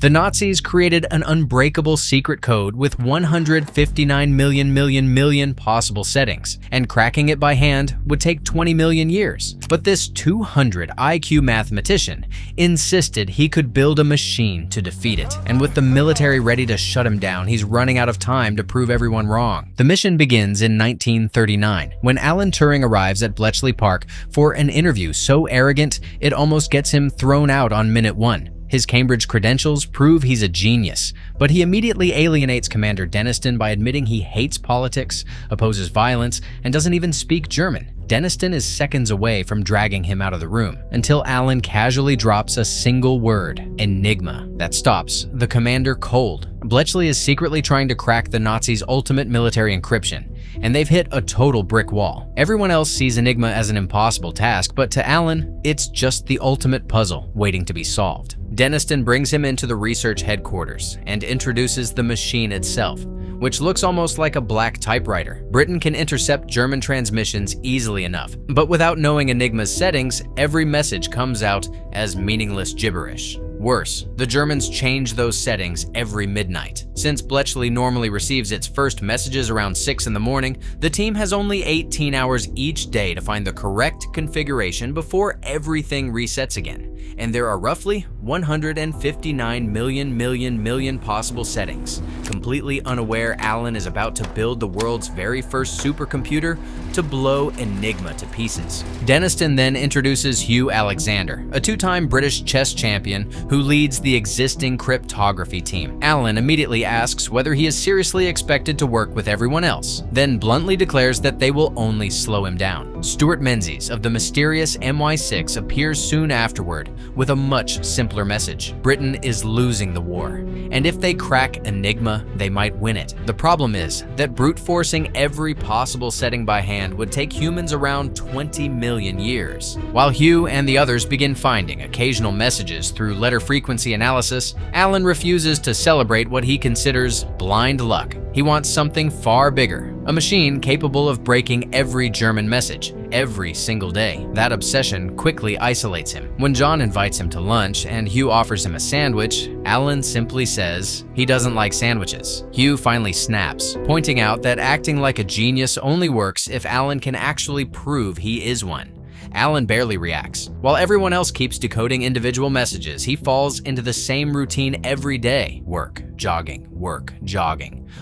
The Nazis created an unbreakable secret code with 159 million possible settings, and cracking it by hand would take 20 million years. But this 200 IQ mathematician insisted he could build a machine to defeat it, and with the military ready to shut him down, he's running out of time to prove everyone wrong. The mission begins in 1939, when Alan Turing arrives at Bletchley Park for an interview so arrogant it almost gets him thrown out on minute 1. His Cambridge credentials prove he's a genius, but he immediately alienates Commander Denniston by admitting he hates politics, opposes violence, and doesn't even speak German. Denniston is seconds away from dragging him out of the room, until Alan casually drops a single word, Enigma, that stops the commander cold. Bletchley is secretly trying to crack the Nazis' ultimate military encryption, and they've hit a total brick wall. Everyone else sees Enigma as an impossible task, but to Alan, it's just the ultimate puzzle waiting to be solved. Denniston brings him into the research headquarters and introduces the machine itself, which looks almost like a black typewriter. Britain can intercept German transmissions easily enough, but without knowing Enigma's settings, every message comes out as meaningless gibberish. Worse, the Germans change those settings every midnight. Since Bletchley normally receives its first messages around 6 in the morning, the team has only 18 hours each day to find the correct configuration before everything resets again. And there are roughly 159 million possible settings. Completely unaware, Alan is about to build the world's very first supercomputer to blow Enigma to pieces. Denniston then introduces Hugh Alexander, a 2-time British chess champion who leads the existing cryptography team. Alan immediately asks whether he is seriously expected to work with everyone else, then bluntly declares that they will only slow him down. Stewart Menzies of the mysterious MI6 appears soon afterward with a much simpler message. Britain is losing the war, and if they crack Enigma, they might win it. The problem is that brute forcing every possible setting by hand would take humans around 20 million years. While Hugh and the others begin finding occasional messages through letter frequency analysis, Alan refuses to celebrate what he considers blind luck. He wants something far bigger, a machine capable of breaking every German message, every single day. That obsession quickly isolates him. When Joan invites him to lunch and Hugh offers him a sandwich, Alan simply says he doesn't like sandwiches. Hugh finally snaps, pointing out that acting like a genius only works if Alan can actually prove he is one. Alan barely reacts. While everyone else keeps decoding individual messages, he falls into the same routine every day: work, jogging,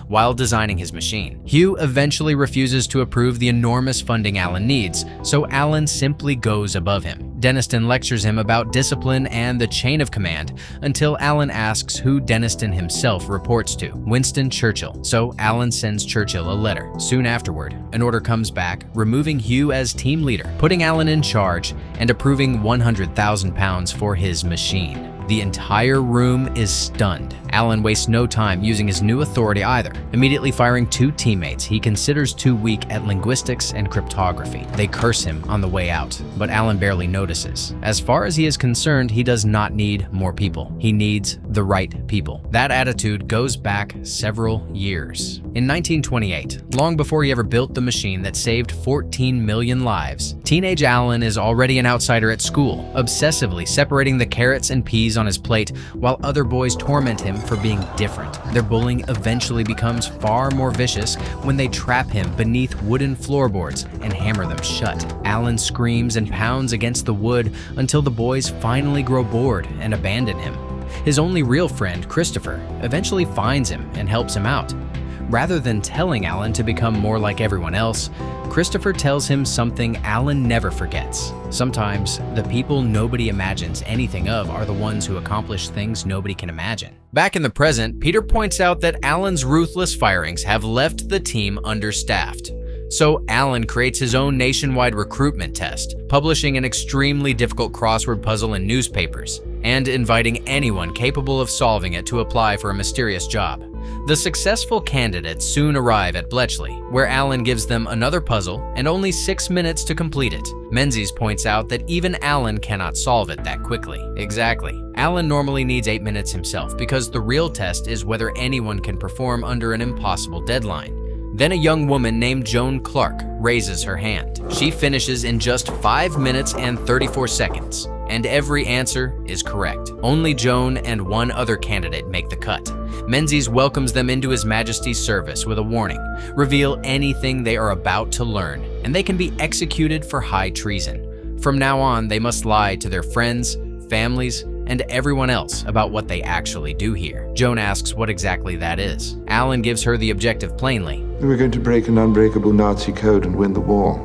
while designing his machine. Hugh eventually refuses to approve the enormous funding Alan needs, so Alan simply goes above him. Denniston lectures him about discipline and the chain of command until Alan asks who Denniston himself reports to: Winston Churchill. So Alan sends Churchill a letter. Soon afterward, an order comes back removing Hugh as team leader, putting Alan in charge, and approving £100,000 for his machine. The entire room is stunned. Alan wastes no time using his new authority either, immediately firing 2 teammates he considers too weak at linguistics and cryptography. They curse him on the way out, but Alan barely notices. As far as he is concerned, he does not need more people. He needs the right people. That attitude goes back several years. In 1928, long before he ever built the machine that saved 14 million lives, teenage Alan is already an outsider at school, obsessively separating the carrots and peas on his plate while other boys torment him for being different. Their bullying eventually becomes far more vicious when they trap him beneath wooden floorboards and hammer them shut. Alan screams and pounds against the wood until the boys finally grow bored and abandon him. His only real friend, Christopher, eventually finds him and helps him out. Rather than telling Alan to become more like everyone else, Christopher tells him something Alan never forgets. Sometimes, the people nobody imagines anything of are the ones who accomplish things nobody can imagine. Back in the present, Peter points out that Alan's ruthless firings have left the team understaffed. So Alan creates his own nationwide recruitment test, publishing an extremely difficult crossword puzzle in newspapers, and inviting anyone capable of solving it to apply for a mysterious job. The successful candidates soon arrive at Bletchley, where Alan gives them another puzzle and only 6 minutes to complete it. Menzies points out that even Alan cannot solve it that quickly. Exactly. Alan normally needs 8 minutes himself because the real test is whether anyone can perform under an impossible deadline. Then a young woman named Joan Clarke raises her hand. She finishes in just 5 minutes and 34 seconds. and every answer is correct. Only Joan and one other candidate make the cut. Menzies welcomes them into His Majesty's service with a warning: reveal anything they are about to learn, and they can be executed for high treason. From now on, they must lie to their friends, families, and everyone else about what they actually do here. Joan asks what exactly that is. Alan gives her the objective plainly. We're going to break an unbreakable Nazi code and win the war.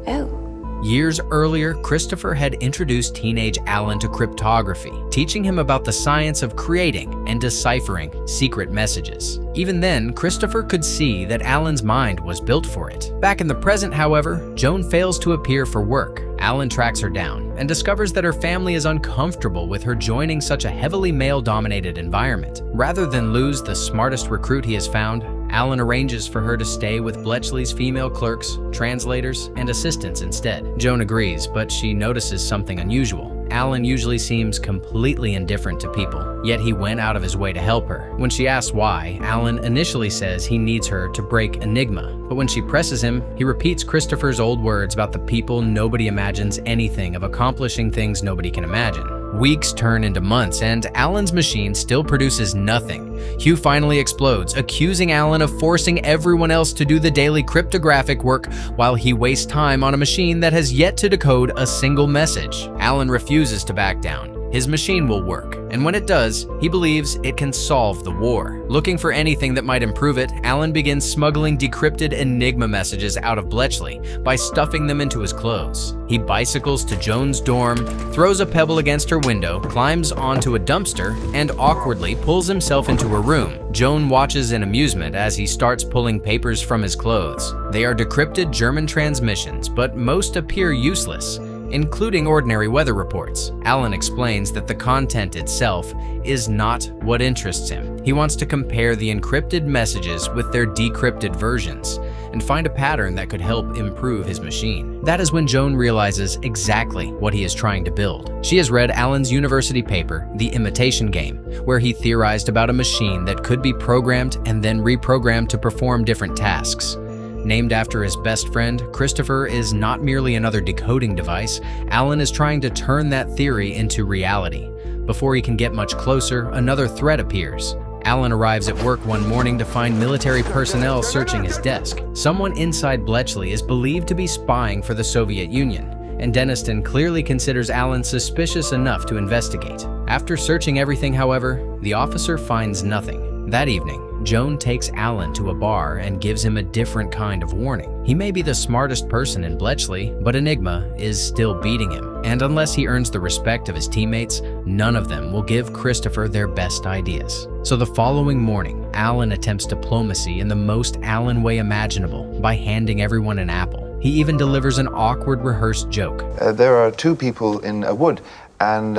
Oh. Years earlier, Christopher had introduced teenage Alan to cryptography, teaching him about the science of creating and deciphering secret messages. Even then, Christopher could see that Alan's mind was built for it. Back in the present, however, Joan fails to appear for work. Alan tracks her down and discovers that her family is uncomfortable with her joining such a heavily male-dominated environment. Rather than lose the smartest recruit he has found, Alan arranges for her to stay with Bletchley's female clerks, translators, and assistants instead. Joan agrees, but she notices something unusual. Alan usually seems completely indifferent to people, yet he went out of his way to help her. When she asks why, Alan initially says he needs her to break Enigma, but when she presses him, he repeats Christopher's old words about the people nobody imagines anything of accomplishing things nobody can imagine. Weeks turn into months, and Alan's machine still produces nothing. Hugh finally explodes, accusing Alan of forcing everyone else to do the daily cryptographic work while he wastes time on a machine that has yet to decode a single message. Alan refuses to back down. His machine will work, and when it does, he believes it can solve the war. Looking for anything that might improve it, Alan begins smuggling decrypted Enigma messages out of Bletchley by stuffing them into his clothes. He bicycles to Joan's dorm, throws a pebble against her window, climbs onto a dumpster, and awkwardly pulls himself into her room. Joan watches in amusement as he starts pulling papers from his clothes. They are decrypted German transmissions, but most appear useless, including ordinary weather reports. Alan explains that the content itself is not what interests him. He wants to compare the encrypted messages with their decrypted versions and find a pattern that could help improve his machine. That is when Joan realizes exactly what he is trying to build. She has read Alan's university paper, The Imitation Game, where he theorized about a machine that could be programmed and then reprogrammed to perform different tasks. Named after his best friend, Christopher is not merely another decoding device. Alan is trying to turn that theory into reality. Before he can get much closer, another threat appears. Alan arrives at work one morning to find military personnel searching his desk. Someone inside Bletchley is believed to be spying for the Soviet Union, and Denniston clearly considers Alan suspicious enough to investigate. After searching everything, however, the officer finds nothing. That evening, Joan takes Alan to a bar and gives him a different kind of warning. He may be the smartest person in Bletchley, but Enigma is still beating him, and unless he earns the respect of his teammates, none of them will give Christopher their best ideas. So the following morning, Alan attempts diplomacy in the most Alan way imaginable by handing everyone an apple. He even delivers an awkward rehearsed joke. There are two people in a wood, and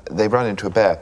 they run into a bear.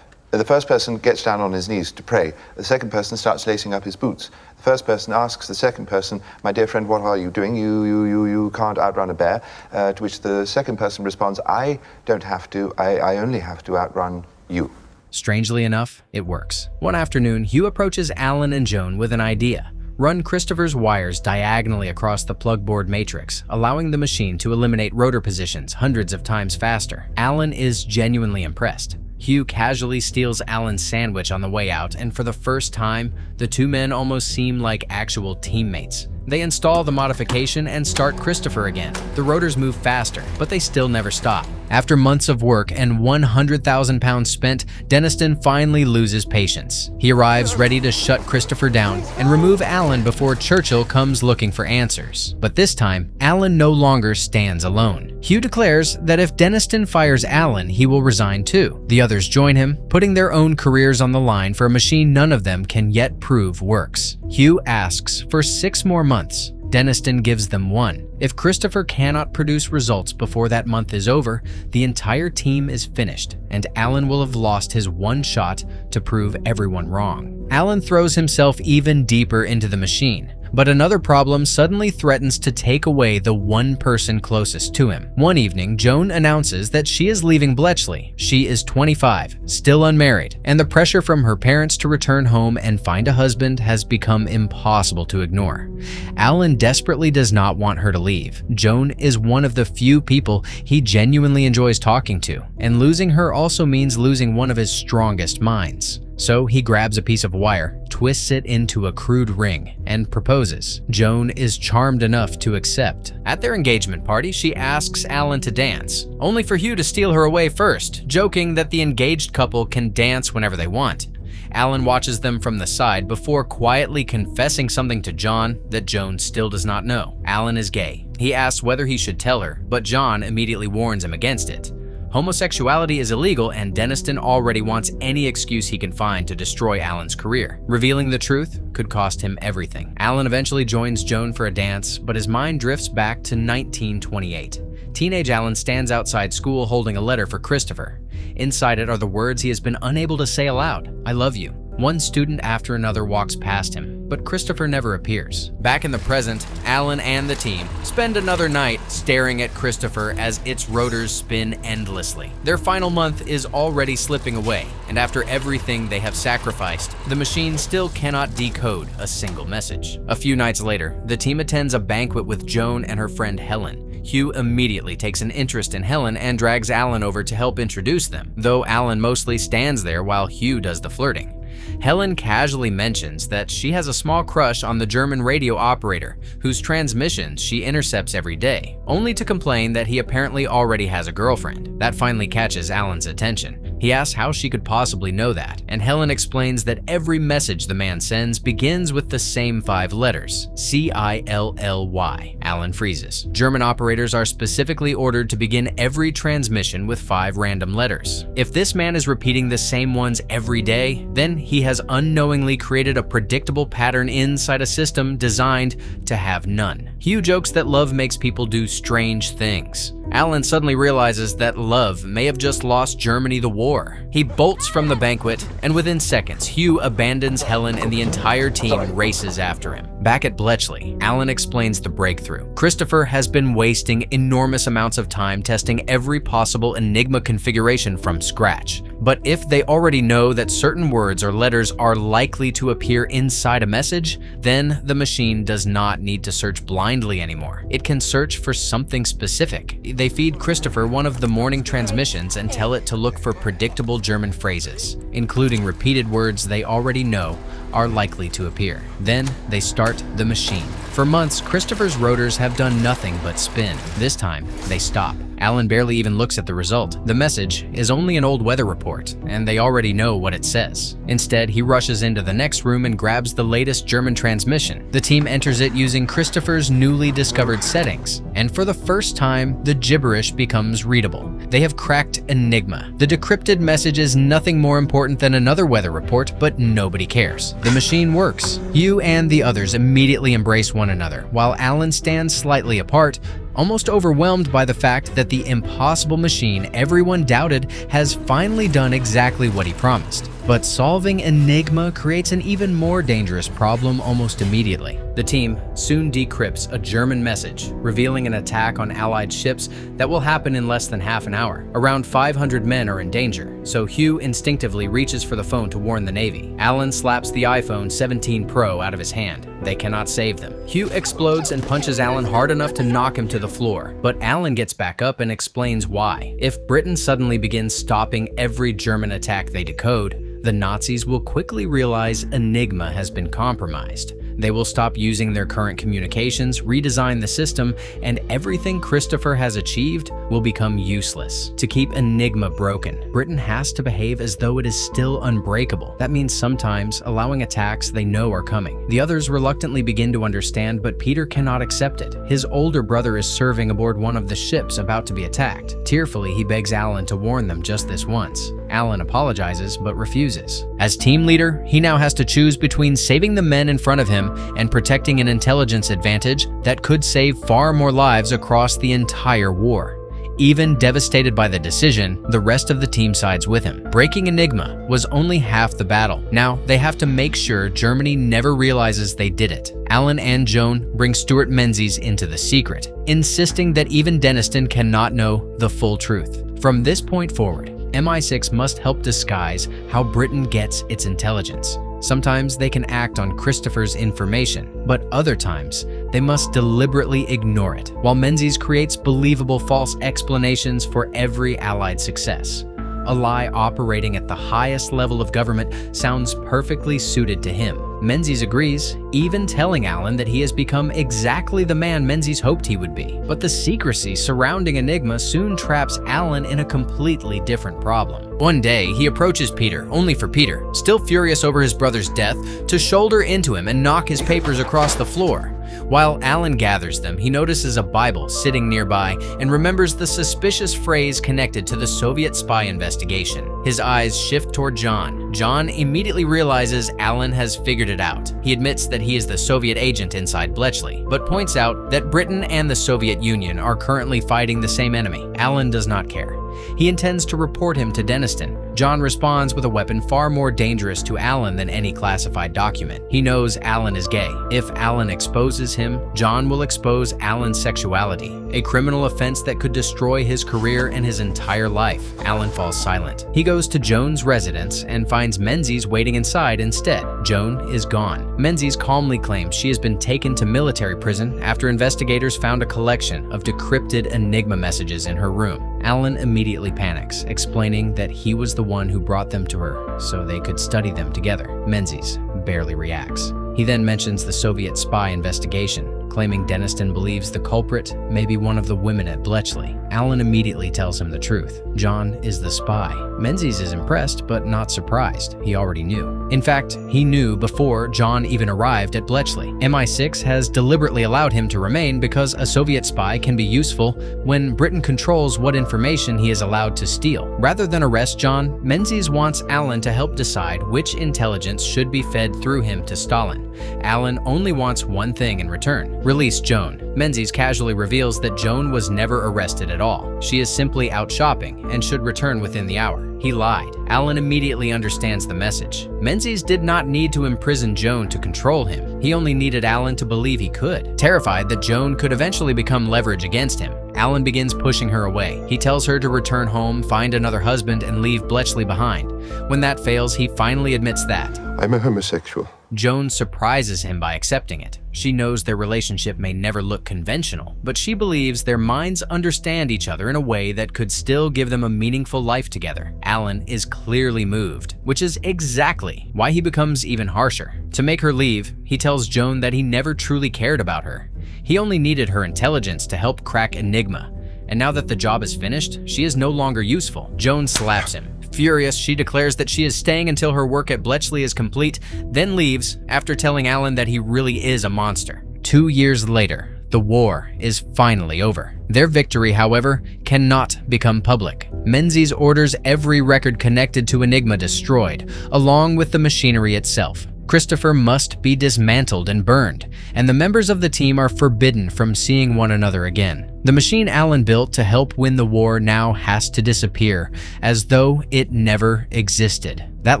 The first person gets down on his knees to pray. The second person starts lacing up his boots. The first person asks the second person, "My dear friend, what are you doing? You can't outrun a bear." To which the second person responds, "I don't have to. I only have to outrun you." Strangely enough, it works. One afternoon, Hugh approaches Alan and Joan with an idea. Run Christopher's wires diagonally across the plugboard matrix, allowing the machine to eliminate rotor positions hundreds of times faster. Alan is genuinely impressed. Hugh casually steals Alan's sandwich on the way out, and for the first time, the two men almost seem like actual teammates. They install the modification and start Christopher again. The rotors move faster, but they still never stop. After months of work and 100,000 pounds spent, Denniston finally loses patience. He arrives ready to shut Christopher down and remove Alan before Churchill comes looking for answers. But this time, Alan no longer stands alone. Hugh declares that if Denniston fires Alan, he will resign too. The others join him, putting their own careers on the line for a machine none of them can yet prove works. Hugh asks for 6 more months. Denniston gives them 1. If Christopher cannot produce results before that month is over, the entire team is finished, and Alan will have lost his 1 shot to prove everyone wrong. Alan throws himself even deeper into the machine, But another problem suddenly threatens to take away the one person closest to him. One evening, Joan announces that she is leaving Bletchley. She is 25, still unmarried, and the pressure from her parents to return home and find a husband has become impossible to ignore. Alan desperately does not want her to leave. Joan is one of the few people he genuinely enjoys talking to, and losing her also means losing one of his strongest minds. So he grabs a piece of wire, twists it into a crude ring, and proposes. Joan is charmed enough to accept. At their engagement party, she asks Alan to dance, only for Hugh to steal her away first, joking that the engaged couple can dance whenever they want. Alan watches them from the side before quietly confessing something to John that Joan still does not know. Alan is gay. He asks whether he should tell her, but John immediately warns him against it. Homosexuality is illegal, and Denniston already wants any excuse he can find to destroy Alan's career. Revealing the truth could cost him everything. Alan eventually joins Joan for a dance, but his mind drifts back to 1928. Teenage Alan stands outside school holding a letter for Christopher. Inside it are the words he has been unable to say aloud: "I love you." One student after another walks past him, but Christopher never appears. Back in the present, Alan and the team spend another night staring at Christopher as its rotors spin endlessly. Their final month is already slipping away, and after everything they have sacrificed, the machine still cannot decode a single message. A few nights later, the team attends a banquet with Joan and her friend Helen. Hugh immediately takes an interest in Helen and drags Alan over to help introduce them, though Alan mostly stands there while Hugh does the flirting. Helen casually mentions that she has a small crush on the German radio operator, whose transmissions she intercepts every day, only to complain that he apparently already has a girlfriend. That finally catches Alan's attention. He asks how she could possibly know that, and Helen explains that every message the man sends begins with the same 5 letters, C-I-L-L-Y. Alan freezes. German operators are specifically ordered to begin every transmission with 5 random letters. If this man is repeating the same ones every day, then he has unknowingly created a predictable pattern inside a system designed to have none. Hugh jokes that love makes people do strange things. Alan suddenly realizes that love may have just lost Germany the war. He bolts from the banquet, and within seconds, Hugh abandons Helen and the entire team races after him. Back at Bletchley, Alan explains the breakthrough. Christopher has been wasting enormous amounts of time testing every possible Enigma configuration from scratch. But if they already know that certain words or letters are likely to appear inside a message, then the machine does not need to search blindly anymore. It can search for something specific. They feed Christopher one of the morning transmissions and tell it to look for predictable German phrases, including repeated words they already know are likely to appear. Then they start the machine. For months, Christopher's rotors have done nothing but spin. This time, they stop. Alan barely even looks at the result. The message is only an old weather report, and they already know what it says. Instead, he rushes into the next room and grabs the latest German transmission. The team enters it using Christopher's newly discovered settings, and for the first time, the gibberish becomes readable. They have cracked Enigma. The decrypted message is nothing more important than another weather report, but nobody cares. The machine works. Hugh and the others immediately embrace one another, while Alan stands slightly apart, almost overwhelmed by the fact that the impossible machine everyone doubted has finally done exactly what he promised. But solving Enigma creates an even more dangerous problem almost immediately. The team soon decrypts a German message, revealing an attack on Allied ships that will happen in less than half an hour. Around 500 men are in danger, so Hugh instinctively reaches for the phone to warn the Navy. Alan slaps the iPhone 17 Pro out of his hand. They cannot save them. Hugh explodes and punches Alan hard enough to knock him to the floor, but Alan gets back up and explains why. If Britain suddenly begins stopping every German attack they decode, the Nazis will quickly realize Enigma has been compromised. They will stop using their current communications, redesign the system, and everything Christopher has achieved will become useless. To keep Enigma broken, Britain has to behave as though it is still unbreakable. That means sometimes allowing attacks they know are coming. The others reluctantly begin to understand, but Peter cannot accept it. His older brother is serving aboard one of the ships about to be attacked. Tearfully, he begs Alan to warn them just this once. Alan apologizes, but refuses. As team leader, he now has to choose between saving the men in front of him and protecting an intelligence advantage that could save far more lives across the entire war. Even devastated by the decision, the rest of the team sides with him. Breaking Enigma was only half the battle. Now they have to make sure Germany never realizes they did it. Alan and Joan bring Stewart Menzies into the secret, insisting that even Denniston cannot know the full truth. From this point forward, MI6 must help disguise how Britain gets its intelligence. Sometimes they can act on Christopher's information, but other times they must deliberately ignore it, while Menzies creates believable false explanations for every Allied success. A lie operating at the highest level of government sounds perfectly suited to him. Menzies agrees, even telling Alan that he has become exactly the man Menzies hoped he would be. But the secrecy surrounding Enigma soon traps Alan in a completely different problem. One day, he approaches Peter, only for Peter, still furious over his brother's death, to shoulder into him and knock his papers across the floor. While Alan gathers them, he notices a Bible sitting nearby and remembers the suspicious phrase connected to the Soviet spy investigation. His eyes shift toward John. John immediately realizes Alan has figured it out. He admits that he is the Soviet agent inside Bletchley, but points out that Britain and the Soviet Union are currently fighting the same enemy. Alan does not care. He intends to report him to Denniston. John responds with a weapon far more dangerous to Alan than any classified document. He knows Alan is gay. If Alan exposes him, John will expose Alan's sexuality, a criminal offense that could destroy his career and his entire life. Alan falls silent. He goes to Joan's residence and finds Menzies waiting inside instead. Joan is gone. Menzies calmly claims she has been taken to military prison after investigators found a collection of decrypted Enigma messages in her room. Alan immediately panics, explaining that he was the one who brought them to her so they could study them together. Menzies barely reacts. He then mentions the Soviet spy investigation, claiming Denniston believes the culprit may be one of the women at Bletchley. Alan immediately tells him the truth. John is the spy. Menzies is impressed, but not surprised. He already knew. In fact, he knew before John even arrived at Bletchley. MI6 has deliberately allowed him to remain because a Soviet spy can be useful when Britain controls what information he is allowed to steal. Rather than arrest John, Menzies wants Alan to help decide which intelligence should be fed through him to Stalin. Alan only wants one thing in return: release Joan. Menzies casually reveals that Joan was never arrested at all. She is simply out shopping and should return within the hour. He lied. Alan immediately understands the message. Menzies did not need to imprison Joan to control him. He only needed Alan to believe he could. Terrified that Joan could eventually become leverage against him, Alan begins pushing her away. He tells her to return home, find another husband, and leave Bletchley behind. When that fails, he finally admits that. I'm a homosexual. Joan surprises him by accepting it. She knows their relationship may never look conventional, but she believes their minds understand each other in a way that could still give them a meaningful life together. Alan is clearly moved, which is exactly why he becomes even harsher. To make her leave, he tells Joan that he never truly cared about her. He only needed her intelligence to help crack Enigma, and now that the job is finished, she is no longer useful. Joan slaps him. Furious, she declares that she is staying until her work at Bletchley is complete, then leaves after telling Alan that he really is a monster. 2 years later, the war is finally over. Their victory, however, cannot become public. Menzies orders every record connected to Enigma destroyed, along with the machinery itself. Christopher must be dismantled and burned, and the members of the team are forbidden from seeing one another again. The machine Alan built to help win the war now has to disappear, as though it never existed. That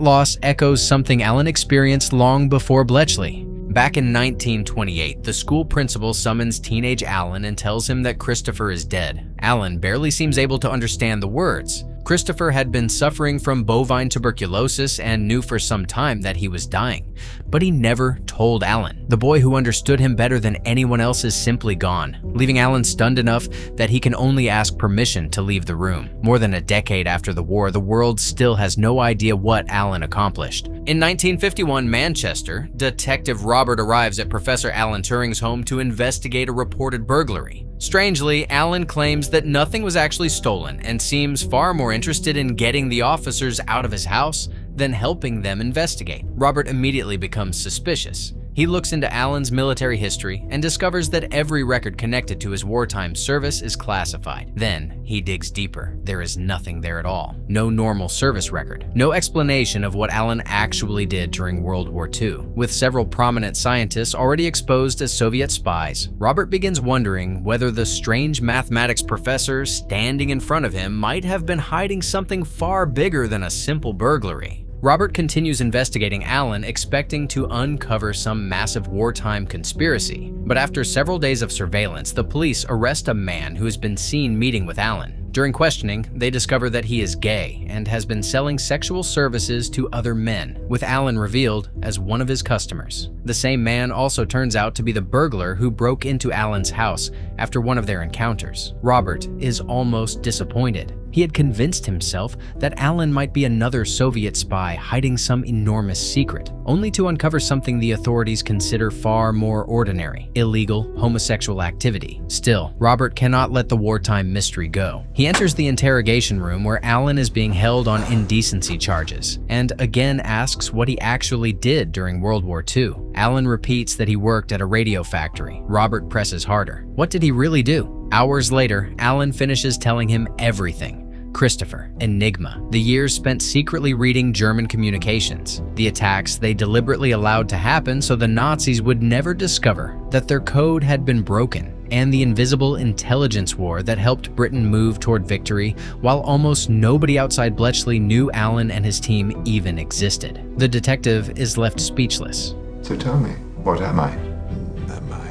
loss echoes something Alan experienced long before Bletchley. Back in 1928, the school principal summons teenage Alan and tells him that Christopher is dead. Alan barely seems able to understand the words. Christopher had been suffering from bovine tuberculosis and knew for some time that he was dying, but he never told Alan. The boy who understood him better than anyone else is simply gone, leaving Alan stunned enough that he can only ask permission to leave the room. More than a decade after the war, the world still has no idea what Alan accomplished. In 1951, Manchester, Detective Robert arrives at Professor Alan Turing's home to investigate a reported burglary. Strangely, Alan claims that nothing was actually stolen and seems far more interested in getting the officers out of his house than helping them investigate. Robert immediately becomes suspicious. He looks into Alan's military history and discovers that every record connected to his wartime service is classified. Then, he digs deeper. There is nothing there at all. No normal service record. No explanation of what Alan actually did during World War II. With several prominent scientists already exposed as Soviet spies, Robert begins wondering whether the strange mathematics professor standing in front of him might have been hiding something far bigger than a simple burglary. Robert continues investigating Alan, expecting to uncover some massive wartime conspiracy. But after several days of surveillance, the police arrest a man who has been seen meeting with Alan. During questioning, they discover that he is gay and has been selling sexual services to other men, with Alan revealed as one of his customers. The same man also turns out to be the burglar who broke into Alan's house after one of their encounters. Robert is almost disappointed. He had convinced himself that Alan might be another Soviet spy hiding some enormous secret, only to uncover something the authorities consider far more ordinary: illegal homosexual activity. Still, Robert cannot let the wartime mystery go. He enters the interrogation room where Alan is being held on indecency charges, and again asks what he actually did during World War II. Alan repeats that he worked at a radio factory. Robert presses harder. What did he really do? Hours later, Alan finishes telling him everything. Christopher, Enigma, the years spent secretly reading German communications, the attacks they deliberately allowed to happen so the Nazis would never discover that their code had been broken, and the invisible intelligence war that helped Britain move toward victory while almost nobody outside Bletchley knew Alan and his team even existed. The detective is left speechless. So tell me, what am I? Am I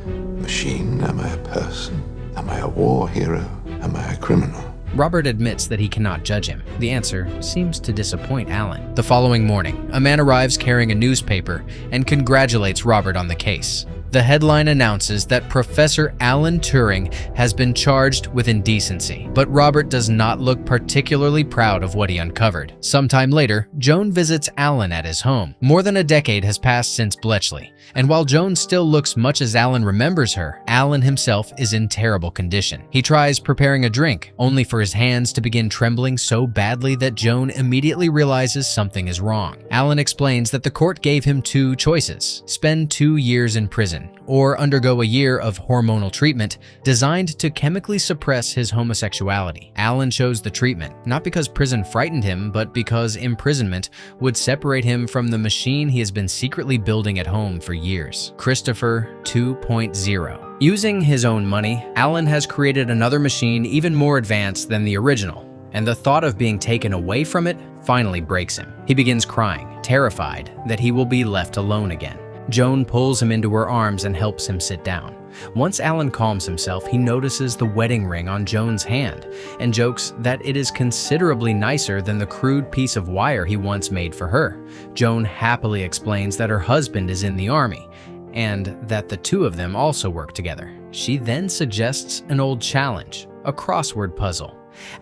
a machine? Am I a person? Am I a war hero? Am I a criminal? Robert admits that he cannot judge him. The answer seems to disappoint Alan. The following morning, a man arrives carrying a newspaper and congratulates Robert on the case. The headline announces that Professor Alan Turing has been charged with indecency, but Robert does not look particularly proud of what he uncovered. Sometime later, Joan visits Alan at his home. More than a decade has passed since Bletchley, and while Joan still looks much as Alan remembers her, Alan himself is in terrible condition. He tries preparing a drink, only for his hands to begin trembling so badly that Joan immediately realizes something is wrong. Alan explains that the court gave him two choices: spend 2 years in prison or undergo a year of hormonal treatment designed to chemically suppress his homosexuality. Alan chose the treatment, not because prison frightened him, but because imprisonment would separate him from the machine he has been secretly building at home for years, Christopher 2.0. Using his own money, Alan has created another machine even more advanced than the original, and the thought of being taken away from it finally breaks him. He begins crying, terrified that he will be left alone again. Joan pulls him into her arms and helps him sit down. Once Alan calms himself, he notices the wedding ring on Joan's hand and jokes that it is considerably nicer than the crude piece of wire he once made for her. Joan happily explains that her husband is in the army and that the two of them also work together. She then suggests an old challenge, a crossword puzzle.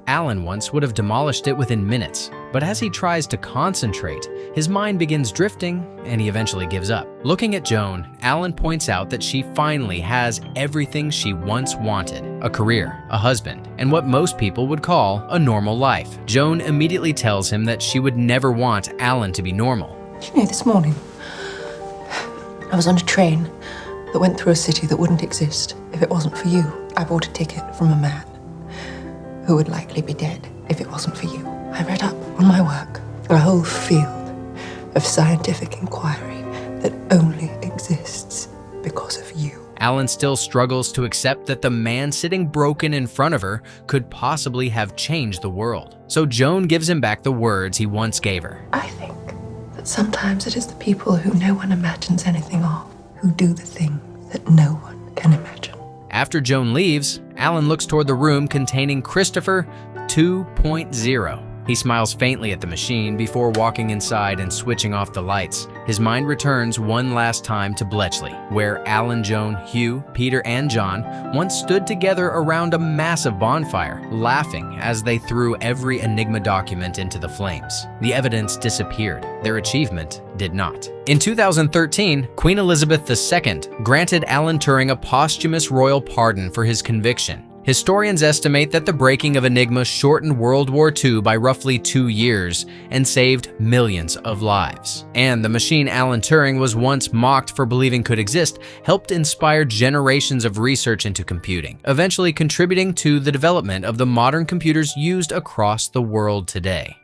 Alan once would have demolished it within minutes, but as he tries to concentrate, his mind begins drifting and he eventually gives up. Looking at Joan, Alan points out that she finally has everything she once wanted: a career, a husband, and what most people would call a normal life. Joan immediately tells him that she would never want Alan to be normal. You know, this morning, I was on a train that went through a city that wouldn't exist if it wasn't for you. I bought a ticket from a man who would likely be dead if it wasn't for you. I read up on my work, a whole field of scientific inquiry that only exists because of you. Alan still struggles to accept that the man sitting broken in front of her could possibly have changed the world. So Joan gives him back the words he once gave her. I think that sometimes it is the people who no one imagines anything of who do the things that no one can imagine. After Joan leaves, Alan looks toward the room containing Christopher 2.0. He smiles faintly at the machine before walking inside and switching off the lights. His mind returns one last time to Bletchley, where Alan, Joan, Hugh, Peter, and John once stood together around a massive bonfire, laughing as they threw every Enigma document into the flames. The evidence disappeared. Their achievement did not. In 2013, Queen Elizabeth II granted Alan Turing a posthumous royal pardon for his conviction. Historians estimate that the breaking of Enigma shortened World War II by roughly 2 years and saved millions of lives. And the machine Alan Turing was once mocked for believing could exist helped inspire generations of research into computing, eventually contributing to the development of the modern computers used across the world today.